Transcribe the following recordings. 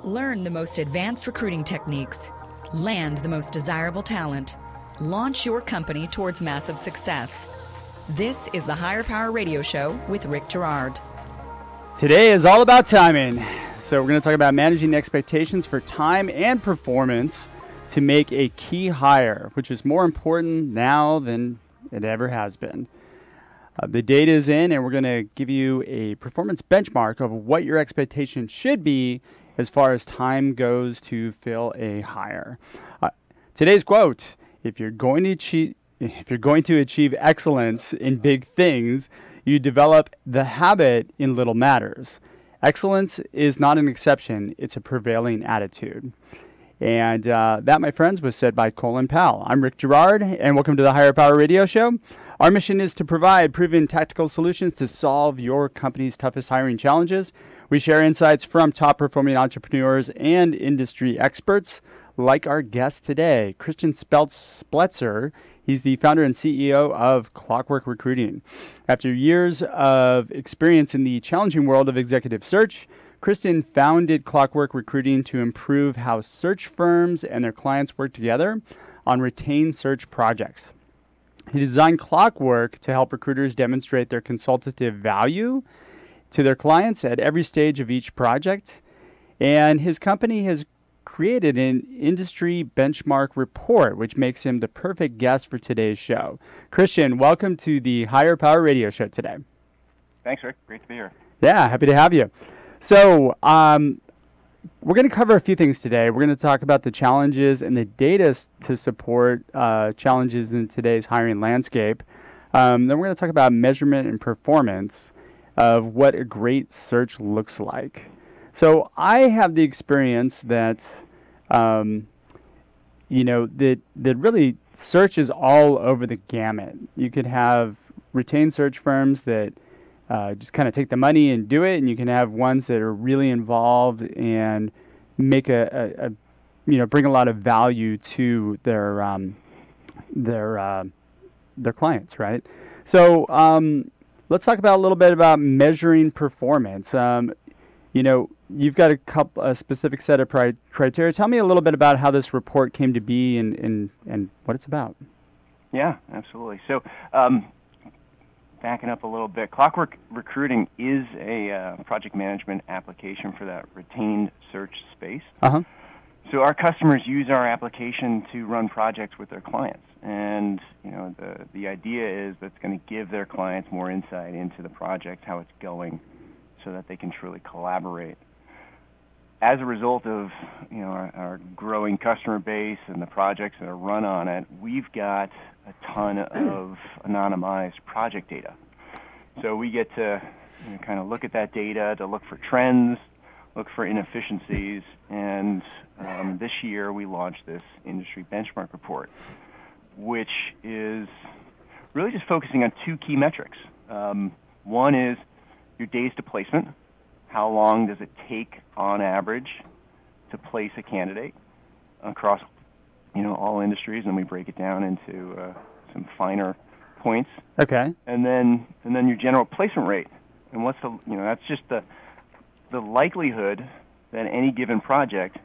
Learn the most advanced recruiting techniques. Land the most desirable talent. Launch your company towards massive success. This is the Hire Power Radio Show with Rick Girard. Today is all about timing. So we're going to talk about managing expectations for time and performance to make a key hire, which is more important now than it ever has been. The data is in, and we're going to give you a performance benchmark of what your expectations should be as far as time goes to fill a hire. Today's quote: if you're going to achieve excellence in big things, you develop the habit in little matters. Excellence is not an exception, it's a prevailing attitude. And that, my friends, was said by Colin Powell. I'm Rick Girard, and welcome to the Hire Power Radio Show. Our mission is to provide proven tactical solutions to solve your company's toughest hiring challenges. We share insights from top-performing entrepreneurs and industry experts, like our guest today, Christian Spletzer. He's the founder and CEO of Clockwork Recruiting. After years of experience in the challenging world of executive search, Christian founded Clockwork Recruiting to improve how search firms and their clients work together on retained search projects. He designed Clockwork to help recruiters demonstrate their consultative value to their clients at every stage of each project. And his company has created an industry benchmark report, which makes him the perfect guest for today's show. Christian, welcome to the Hire Power Radio Show today. Thanks, Rick. Great to be here. Yeah, happy to have you. So we're going to cover a few things today. We're going to talk about the challenges and the data to support challenges in today's hiring landscape. Then we're going to talk about measurement and performance of what a great search looks like. So I have the experience that, that really search is all over the gamut. You could have retained search firms that just kind of take the money and do it, and you can have ones that are really involved and make bring a lot of value to their clients, right? So let's talk about a little bit about measuring performance. You've got a specific set of criteria. Tell me a little bit about how this report came to be and what it's about. Yeah, absolutely. So backing up a little bit, Clockwork Recruiting is a project management application for that retained search space. Uh-huh. So our customers use our application to run projects with their clients. And the idea is that's going to give their clients more insight into the project, how it's going, so that they can truly collaborate. As a result of our growing customer base and the projects that are run on it, we've got a ton of anonymized project data. So we get to kind of look at that data to look for trends, look for inefficiencies, and this year we launched this industry benchmark report, which is really just focusing on two key metrics. One is your days to placement. How long does it take on average to place a candidate across all industries, and we break it down into some finer points. Okay. And then your general placement rate. And what's that's just the likelihood that any given project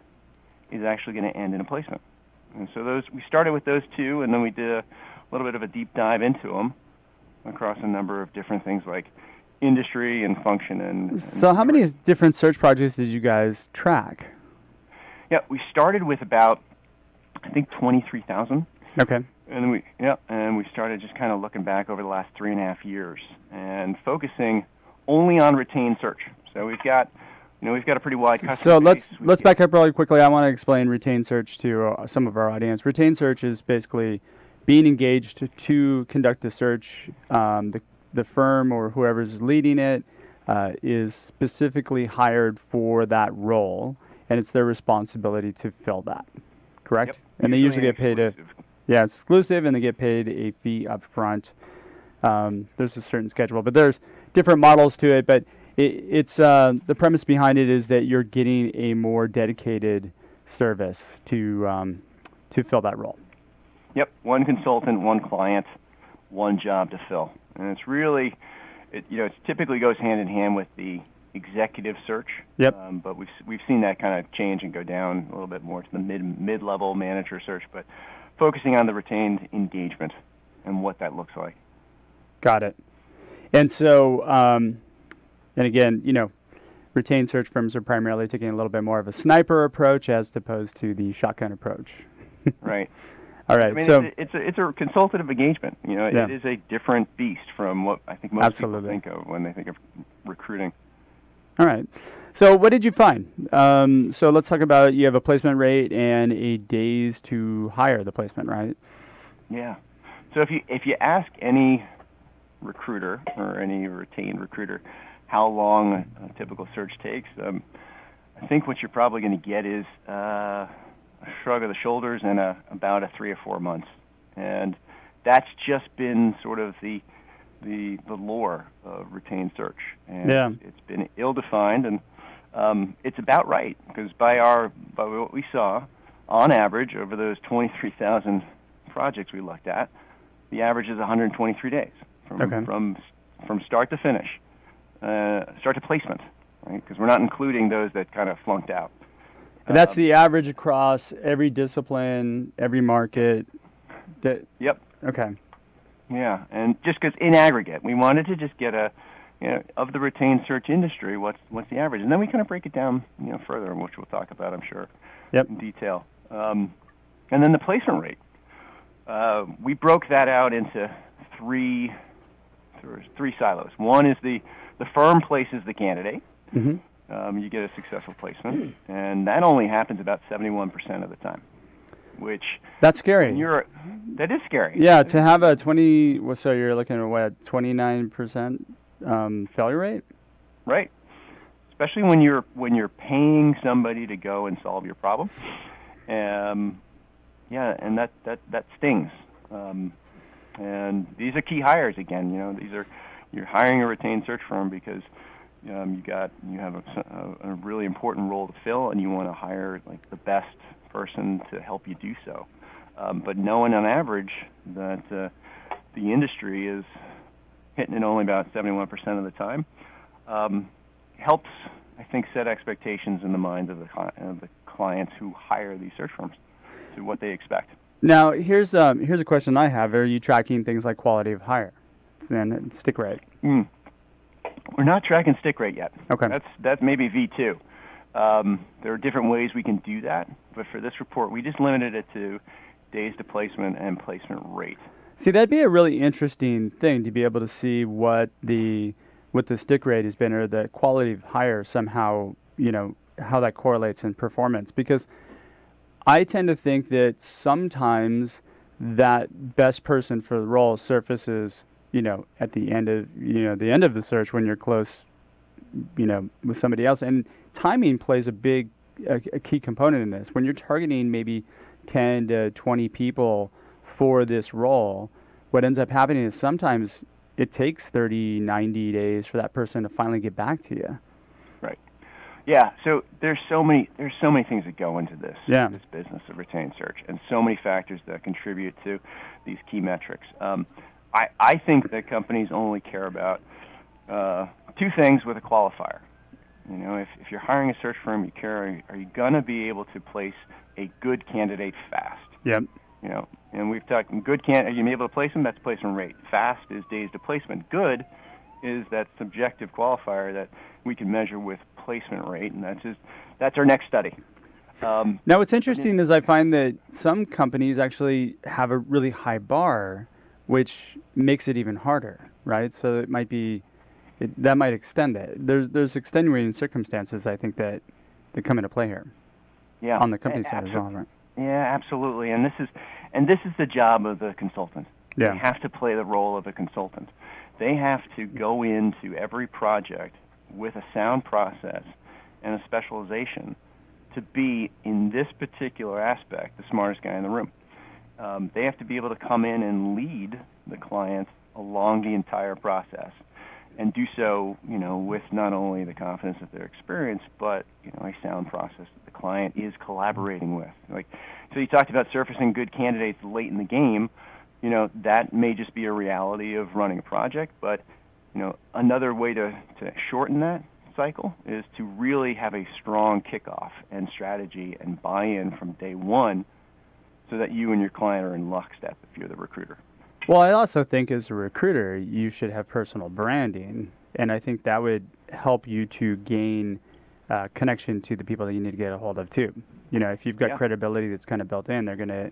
is actually going to end in a placement. And so we started with those two, and then we did a little bit of a deep dive into them across a number of different things like industry and function. And so how many different search projects did you guys track? Yeah, we started with about, I think, 23,000. Okay. And we started just kind of looking back over the last 3.5 years and focusing only on retained search. So we've got a pretty wide customer base. So let's back up really quickly. I want to explain retained search to some of our audience. Retained search is basically being engaged to conduct the search. The firm or whoever's leading it is specifically hired for that role, and it's their responsibility to fill that. Correct? Yep. And they usually get paid exclusive, and they get paid a fee up front. There's a certain schedule, but there's different models to it. But it's the premise behind it is that you're getting a more dedicated service to fill that role. Yep, one consultant, one client, one job to fill. And it's really, it typically goes hand in hand with the executive search. Yep. But we've seen that kind of change and go down a little bit more to the mid-level manager search, but focusing on the retained engagement and what that looks like. Got it. And so, and again, retained search firms are primarily taking a little bit more of a sniper approach as opposed to the shotgun approach. Right. All right. I mean, so it's a consultative engagement. It is a different beast from what I think most people think of when they think of recruiting. All right. So what did you find? So let's talk about, you have a placement rate and a days to hire the placement, right? Yeah. So if you ask any recruiter or any retained recruiter how long a typical search takes, I think what you're probably going to get is a shrug of the shoulders and about a 3 or 4 months, and that's just been sort of the lore of retained search, and it's been ill-defined, and it's about right, because by what we saw, on average over those 23,000 projects we looked at, the average is 123 days from start to finish, start to placement, right? Because we're not including those that kind of flunked out. And that's the average across every discipline, every market. Yep. Okay. Yeah, and just because in aggregate, we wanted to just get of the retained search industry, what's the average, and then we kind of break it down, further, which we'll talk about, I'm sure, in detail. And then the placement rate, we broke that out into three silos. One is the firm places the candidate. Mm-hmm. You get a successful placement, and that only happens about 71% of the time, which... That's scary. That is scary. Yeah, to have a so you're looking at what, 29% failure rate? Right. Especially when you're paying somebody to go and solve your problem. And that stings. And these are key hires again. You're hiring a retained search firm because you have a really important role to fill, and you want to hire like the best person to help you do so. But knowing on average that the industry is hitting it only about 71% of the time helps, I think, set expectations in the minds of the clients who hire these search firms to what they expect. Now, here's a question I have. Are you tracking things like quality of hire and stick rate? We're not tracking stick rate yet. Okay. That's maybe V2. There are different ways we can do that, but for this report, we just limited it to days to placement and placement rate. See, that'd be a really interesting thing to be able to see what the stick rate has been, or the quality of hire somehow, how that correlates in performance. Because I tend to think that sometimes that best person for the role surfaces, at the end of the search when you're close, with somebody else. And timing plays a key component in this. When you're targeting maybe 10 to 20 people for this role, what ends up happening is sometimes it takes 30, 90 days for that person to finally get back to you. Right. Yeah, so there's so many things that go into this business of retained search, and so many factors that contribute to these key metrics. I think that companies only care about two things with a qualifier. If you're hiring a search firm, you care, are you going to be able to place a good candidate fast? Yep. And we've talked, are you going to be able to place them? That's placement rate. Fast is days to placement. Good is that subjective qualifier that we can measure with placement rate, and that's our next study. Now, what's interesting is I find that some companies actually have a really high bar, which makes it even harder, right? So it might be, that might extend it. There's extenuating circumstances, I think, that come into play here. Yeah. On the company side as well, right? Yeah, absolutely. And this is the job of the consultant. Yeah. They have to play the role of a consultant. They have to go into every project with a sound process and a specialization to be, in this particular aspect, the smartest guy in the room. They have to be able to come in and lead the clients along the entire process, and do so, with not only the confidence of their experience, but a sound process that the client is collaborating with. So you talked about surfacing good candidates late in the game. That may just be a reality of running a project, but another way to shorten that, cycle is to really have a strong kickoff and strategy and buy-in from day one so that you and your client are in lockstep if you're the recruiter. Well, I also think as a recruiter, you should have personal branding, and I think that would help you to gain connection to the people that you need to get a hold of too. You know, if you've got credibility that's kind of built in, the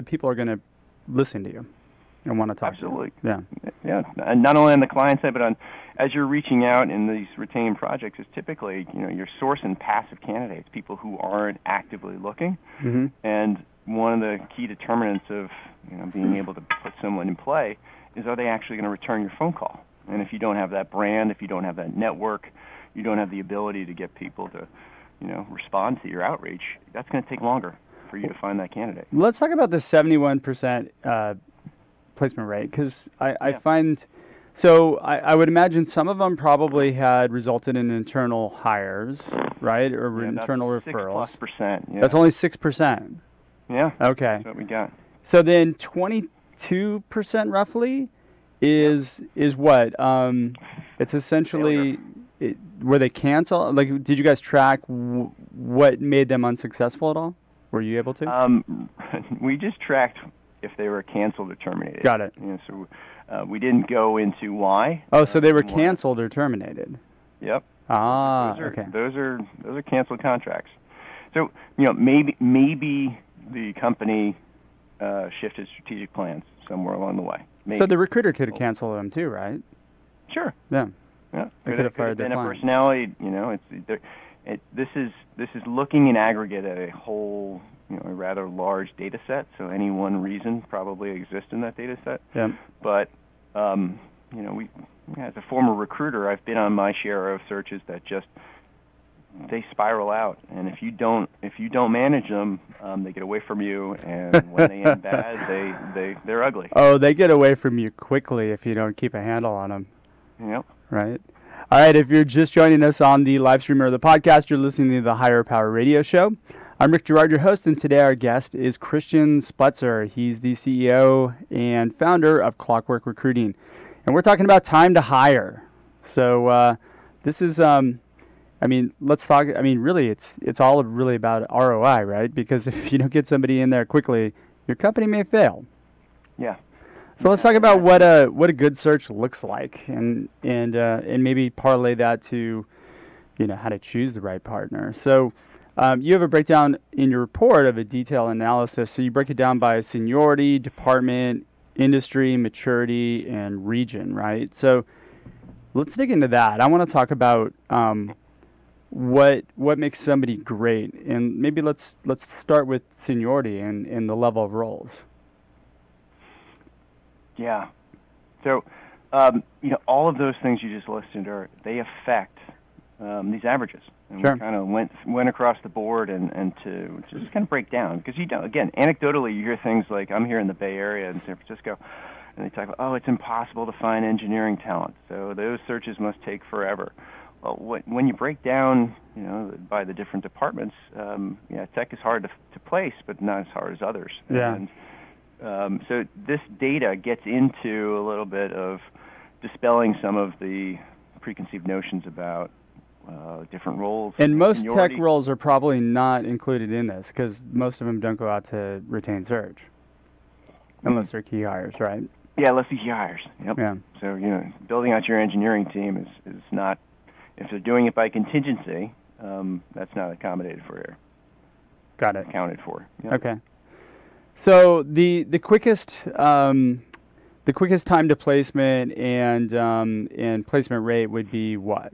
people are gonna listen to you and want to talk to you. Yeah. And not only on the client side, but as you're reaching out in these retained projects, is typically, you're sourcing passive candidates, people who aren't actively looking. Mm-hmm. And one of the key determinants of being able to put someone in play is, are they actually going to return your phone call? And if you don't have that brand, if you don't have that network, you don't have the ability to get people to respond to your outreach, that's going to take longer for you to find that candidate. Let's talk about the 71% placement rate, because I find, so I would imagine some of them probably had resulted in internal hires, right, or internal referrals. 6+%. Yeah. That's only 6%. Yeah. Okay. That's what we got. So then 22% roughly is what? It's essentially, were they canceled? Like, did you guys track what made them unsuccessful at all? Were you able to? We just tracked if they were canceled or terminated. Got it. So we didn't go into why. Oh, so they were canceled or terminated. Yep. Okay. Those are canceled contracts. So maybe the company shifted strategic plans somewhere along the way. Maybe. So the recruiter could have canceled them too, right? Sure. Yeah. Yeah. They could have fired their client. A personality. This is looking in aggregate at a whole, a rather large data set. So any one reason probably exists in that data set. Yeah. But as a former recruiter, I've been on my share of searches that just they spiral out, and if you don't manage them, they get away from you, and when they end bad, they're ugly. Oh, they get away from you quickly if you don't keep a handle on them. Yep. Right. All right. If you're just joining us on the live stream or the podcast, you're listening to the Hire Power Radio Show. I'm Rick Girard, your host, and today our guest is Christian Spletzer. He's the CEO and founder of Clockwork Recruiting, and we're talking about time to hire. So this is, let's talk. Really, it's all really about ROI, right? Because if you don't get somebody in there quickly, your company may fail. Yeah. So let's talk about what a good search looks like, and maybe parlay that to, how to choose the right partner. So. You have a breakdown in your report of a detailed analysis. So you break it down by seniority, department, industry, maturity, and region, right? So let's dig into that. I want to talk about what makes somebody great, and maybe let's start with seniority and the level of roles. Yeah. So all of those things you just listed they affect these averages. And sure. We kind of went across the board and to just kind of break down, because again, anecdotally you hear things like, I'm here in the Bay Area in San Francisco, and they talk about, it's impossible to find engineering talent, so those searches must take forever. Well, when you break down, by the different departments, tech is hard to place, but not as hard as others. Yeah. And so this data gets into a little bit of dispelling some of the preconceived notions about different roles. And most seniority. tech roles are probably not included in this, because most of them don't go out to retain search, unless they're key hires, right? Yeah, unless they're key hires. Yep. Yeah. So building out your engineering team is not, if they're doing it by contingency, that's not accommodated for here. Got it. Accounted for. Yep. Okay. So the quickest time to placement and placement rate would be what?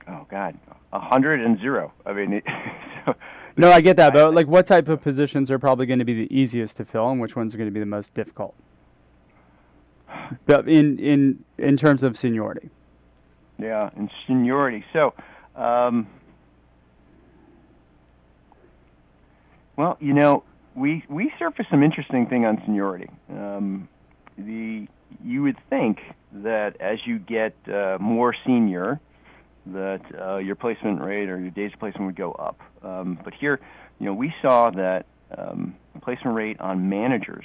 Oh God, 100 and 0. No, I get that, but like, what type of positions are probably going to be the easiest to fill, and which ones are going to be the most difficult? In terms of seniority. Yeah, in seniority. So, we surfaced some interesting thing on seniority. You would think that as you get more senior, that your placement rate or your days of placement would go up. But here, we saw that placement rate on managers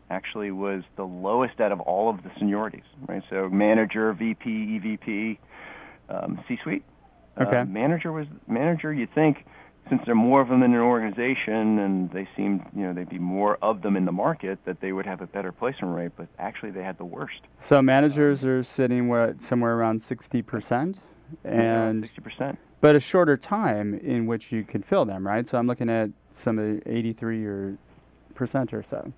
actually was the lowest out of all of the seniorities, right? So manager, VP, EVP, C-suite. Okay. Manager, you think, since there are more of them in an organization and they seem, they'd be more of them in the market, that they would have a better placement rate, but actually they had the worst. So managers are sitting somewhere around 60%, and 60%. But a shorter time in which you can fill them, right? So I'm looking at some of the 83% or so.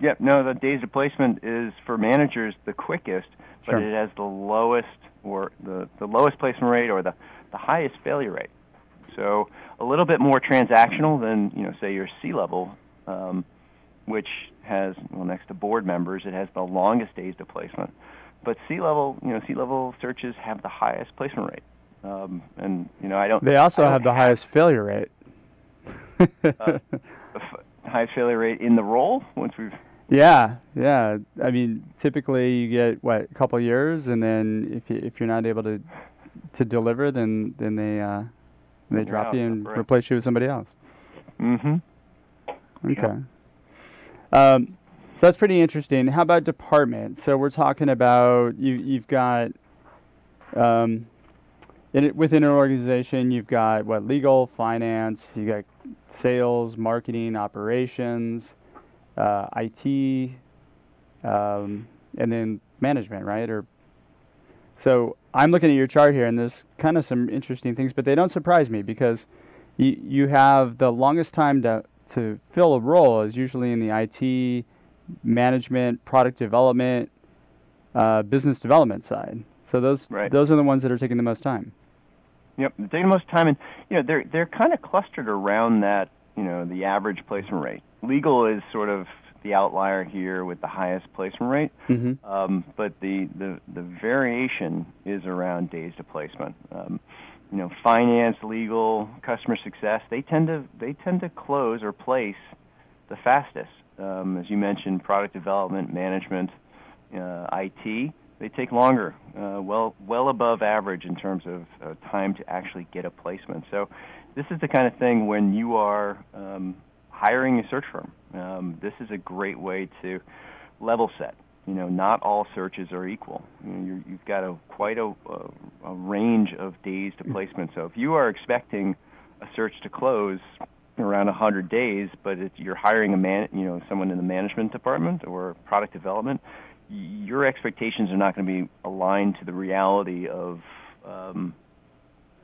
Yep. No, the days of placement is for managers the quickest, but Sure. it has the lowest or the lowest placement rate or the highest failure rate. So a little bit more transactional than, say your C-level, which has, next to board members, it has the longest days to placement. But C-level searches have the highest placement rate. And, I don't... They also have the highest failure rate. The highest failure rate in the role once we've... Yeah. I mean, typically you get, a couple years, and then if you're not able to deliver, then they drop you and replace you with somebody else. Mm-hmm. Okay. So that's pretty interesting. How about department? So we're talking about you've got within an organization, you've got legal, finance, you got sales, marketing, operations, IT, and then management, right? So I'm looking at your chart here, and there's kind of some interesting things, but they don't surprise me because you have the longest time to fill a role is usually in the IT, management, product development, business development side. So those are the ones that are taking the most time. Yep, they're taking the most time, and they're kind of clustered around that, the average placement rate. Legal is sort of the outlier here with the highest placement rate, but the variation is around days to placement. Finance, legal, customer success, they tend to close or place the fastest. As you mentioned, product development, management, IT, they take longer, well above average in terms of time to actually get a placement. So this is the kind of thing when you are hiring a search firm. This is a great way to level set. Not all searches are equal. You've got quite a range of days to placement. So if you are expecting a search to close around 100 days, but you're hiring someone in the management department or product development, your expectations are not going to be aligned to the reality of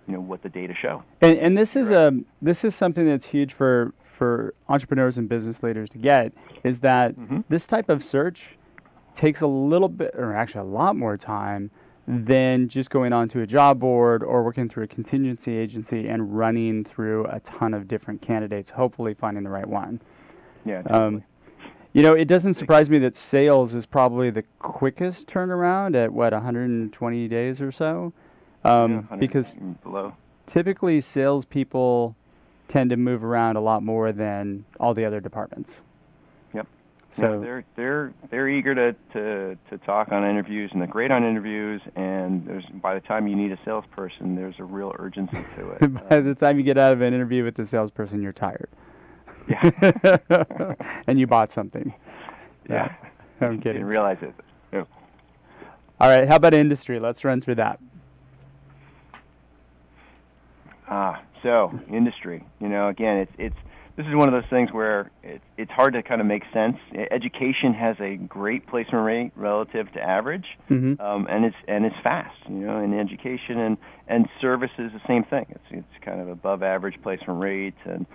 what the data show. And this is something that's huge for entrepreneurs and business leaders to get, is that this type of search takes a little bit, or actually a lot more time than just going onto a job board or working through a contingency agency and running through a ton of different candidates, hopefully finding the right one. Yeah, totally. It doesn't surprise me that sales is probably the quickest turnaround at 120 days or so, because typically salespeople tend to move around a lot more than all the other departments. Yep. So they're eager to talk on interviews, and they're great on interviews. And by the time you need a salesperson, there's a real urgency to it. By the time you get out of an interview with the salesperson, you're tired. Yeah. And you bought something. Yeah. I'm kidding. Didn't realize it. Yeah. All right. How about industry? Let's run through that. So industry. Again, this is one of those things where it's hard to kind of make sense. Education has a great placement rate relative to average, and it's fast. In education and services, the same thing. It's kind of above average placement rate and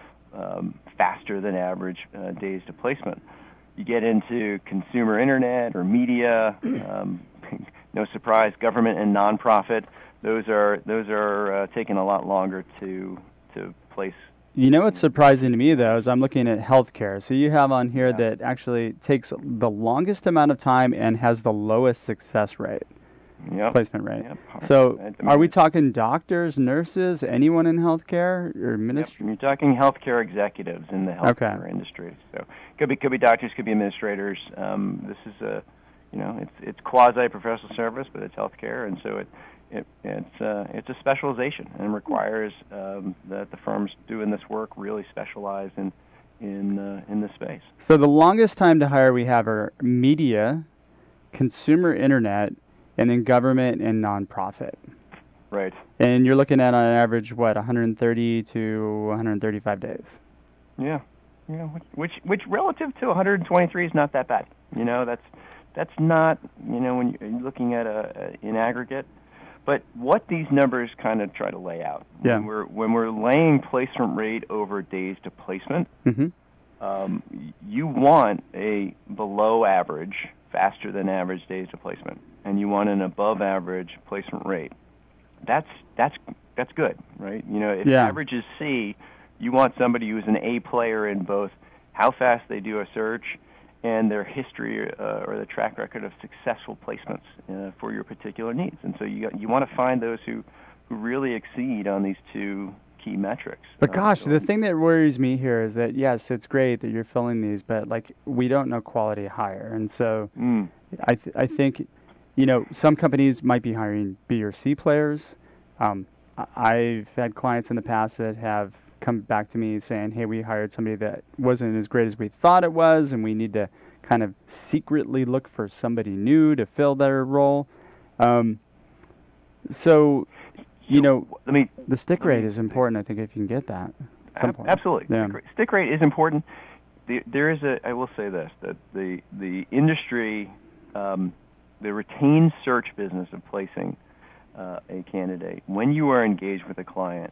faster than average days to placement. You get into consumer internet or media, no surprise, government and nonprofit. Those are taking a lot longer to place. What's surprising to me, though, is I'm looking at healthcare. So you have on here that actually takes the longest amount of time and has the lowest success rate, placement rate. Yep. So are we talking doctors, nurses, anyone in healthcare or ministry? You're talking healthcare executives in the healthcare industry. So could be doctors, could be administrators. This is it's quasi-professional service, but it's healthcare, and so it's a specialization and requires that the firms doing this work really specialize in this space. So the longest time to hire we have are media, consumer internet, and then government and nonprofit. Right. And you're looking at on average, what, 130 to 135 days? Yeah. You know, which relative to 123 is not that bad. You know, that's not, you know, when you're looking at in aggregate. But what these numbers kind of try to lay out, yeah. when we're laying placement rate over days to placement, you want a below average, faster than average days to placement, and you want an above average placement rate. That's good, right? You know, if average is C, you want somebody who's an A player in both how fast they do a search and their history or the track record of successful placements for your particular needs. And so you want to find those who really exceed on these two key metrics. But gosh, the thing that worries me here is that, yes, it's great that you're filling these, but like we don't know quality hire. And so I think, you know, some companies might be hiring B or C players. I've had clients in the past that have come back to me saying, hey, we hired somebody that wasn't as great as we thought it was, and we need to kind of secretly look for somebody new to fill their role. So, you know, the stick rate is important, I think, if you can get that. Absolutely. Yeah. Stick rate is important. There is I will say this, that the industry, the retained search business of placing a candidate, when you are engaged with a client,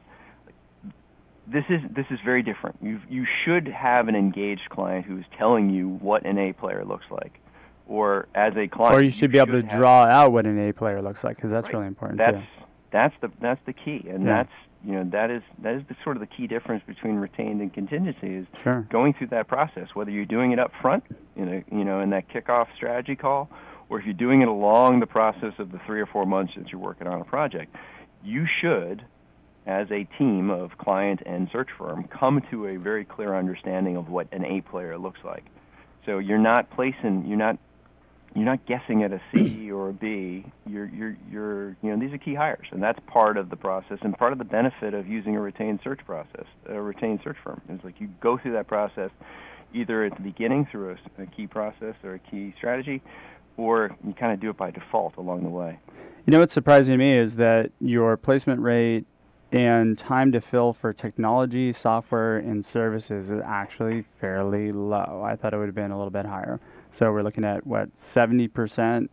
this is very different. You should have an engaged client who's telling you what an A player looks like, or as a client. Or you should be able to draw out what an A player looks like, because that's really important too. That's the key, and that is the sort of the key difference between retained and contingency is going through that process. Whether you're doing it up front in that kickoff strategy call, or if you're doing it along the process of the 3 or 4 months that you're working on a project, you should, as a team of client and search firm, come to a very clear understanding of what an A player looks like. So you're not guessing at a C or a B. These are key hires, and that's part of the process and part of the benefit of using a retained search process, a retained search firm. It's like you go through that process either at the beginning through a key process or a key strategy, or you kind of do it by default along the way. You know what's surprising to me is that your placement rate and time to fill for technology, software, and services is actually fairly low. I thought it would have been a little bit higher. So we're looking at, what, 70%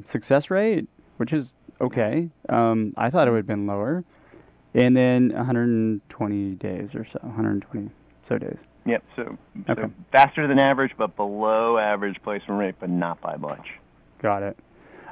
success rate, which is okay. I thought it would have been lower. And then 120 days or so, 120 so days. Yep, so faster than average, but below average placement rate, but not by much. Got it.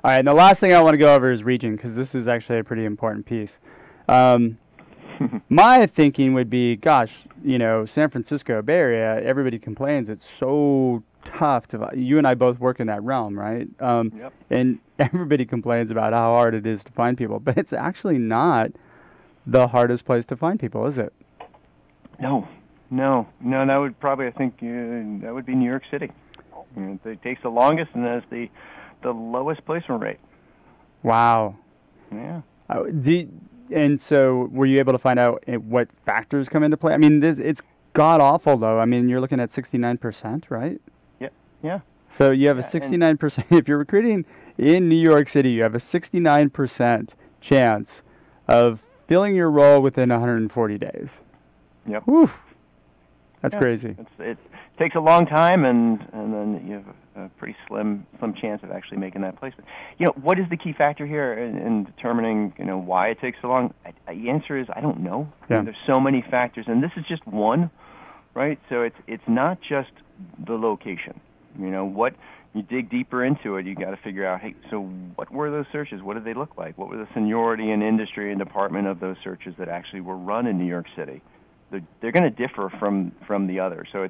All right, and the last thing I want to go over is region, because this is actually a pretty important piece. My thinking would be, gosh, you know, San Francisco Bay Area, everybody complains it's so tough to. You and I both work in that realm, right? And everybody complains about how hard it is to find people, but it's actually not the hardest place to find people, is it? No. That would probably, I think, that would be New York City. It takes the longest, and that's the lowest placement rate. Wow. Yeah. And so were you able to find out what factors come into play? I mean, it's god-awful, though. I mean, you're looking at 69%, right? Yeah. So you have a 69%. If you're recruiting in New York City, you have a 69% chance of filling your role within 140 days. Yep. Woof. That's crazy. It takes a long time, and then you have a pretty slim chance of actually making that placement. You know, what is the key factor here in determining, you know, why it takes so long? The answer is I don't know. Yeah. I mean, there's so many factors, and this is just one, right? So it's not just the location. You know, what you dig deeper into it, you got to figure out, hey, so what were those searches? What did they look like? What were the seniority and industry and department of those searches that actually were run in New York City? They're going to differ from the other. So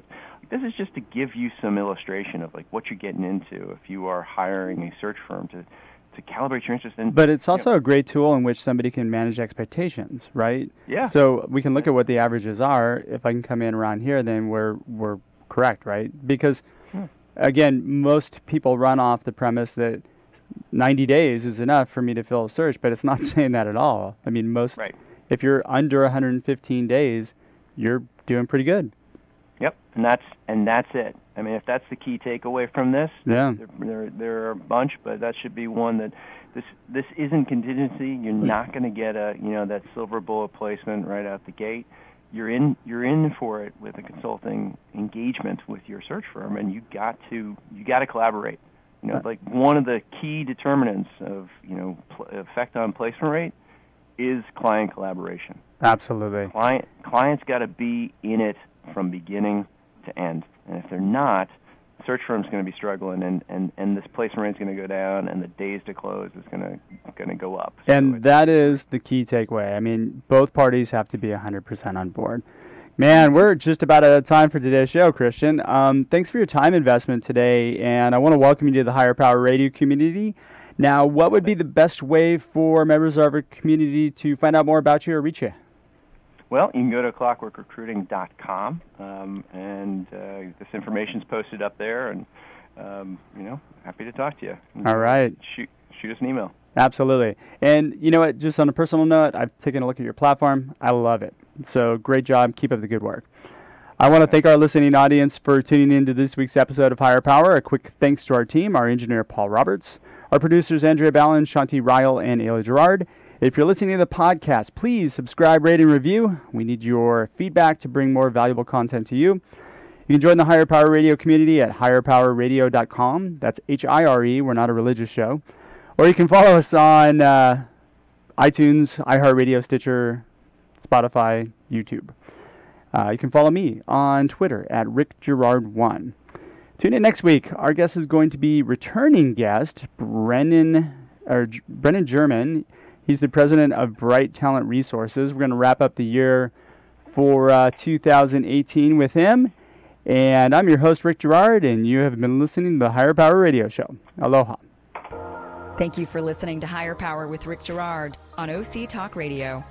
this is just to give you some illustration of like what you're getting into if you are hiring a search firm to calibrate your interest in. But it's also a great tool in which somebody can manage expectations, right? Yeah. So we can look at what the averages are. If I can come in around here, then we're correct, right? Because again, most people run off the premise that 90 days is enough for me to fill a search, but it's not saying that at all. I mean, if you're under 115 days, you're doing pretty good. Yep, and that's it. I mean, if that's the key takeaway from this, there are a bunch, but that should be one that this isn't contingency. You're not going to get that silver bullet placement right out the gate. You're in for it with a consulting engagement with your search firm, and you got to collaborate. Like one of the key determinants of effect on placement rate is client collaboration. Absolutely. Clients got to be in it from beginning to end, and if they're not, the search firm's going to be struggling, and this placement rate's going to go down, and the days to close is going to go up. And that is the key takeaway. I mean, both parties have to be 100% on board. Man, we're just about out of time for today's show, Christian. Thanks for your time investment today, and I want to welcome you to the Hire Power Radio community. Now, what would be the best way for members of our community to find out more about you or reach you? Well, you can go to clockworkrecruiting.com, and this information's posted up there, and happy to talk to you. All right. Shoot us an email. Absolutely. And you know what, just on a personal note, I've taken a look at your platform. I love it. So great job. Keep up the good work. I want to thank our listening audience for tuning in to this week's episode of Hire Power. A quick thanks to our team, our engineer, Paul Roberts, our producers, Andrea Ballin, Shanti Ryle, and Ayla Gerard. If you're listening to the podcast, please subscribe, rate, and review. We need your feedback to bring more valuable content to you. You can join the Hire Power Radio community at hirepowerradio.com. That's HIRE. We're not a religious show. Or you can follow us on iTunes, iHeartRadio, Stitcher, Spotify, YouTube. You can follow me on Twitter at RickGerard1. Tune in next week. Our guest is going to be returning guest Brennan German. He's the president of Bright Talent Resources. We're going to wrap up the year for 2018 with him. And I'm your host, Rick Gerard, and you have been listening to the Hire Power Radio Show. Aloha. Thank you for listening to Hire Power with Rick Gerard on OC Talk Radio.